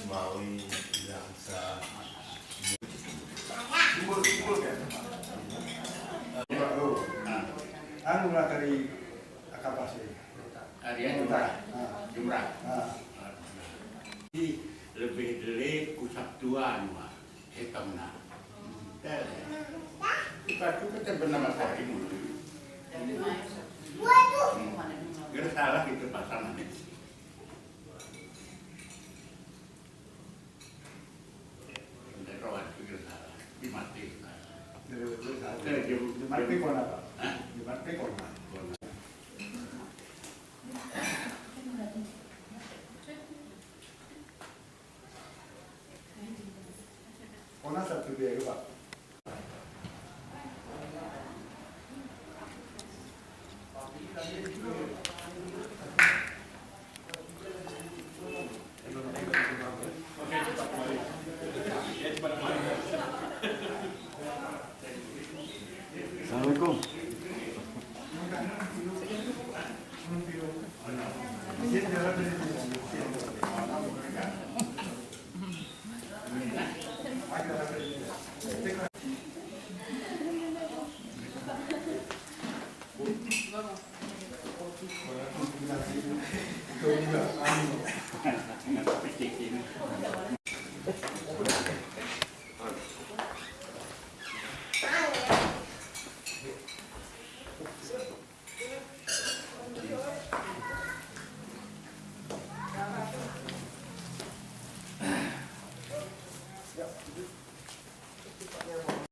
Maui bilang sa Simbol kan? Anu lah dari akapasi. Harian jumrah. Di lebih dari kusabtuan mah hitamna. Kita kita bernama Sahimu. Gak salah itu pasangan itu. Rawat itu salah. Dimati. Dimati kon apa? Dimati kon. Kona satu biaya pak.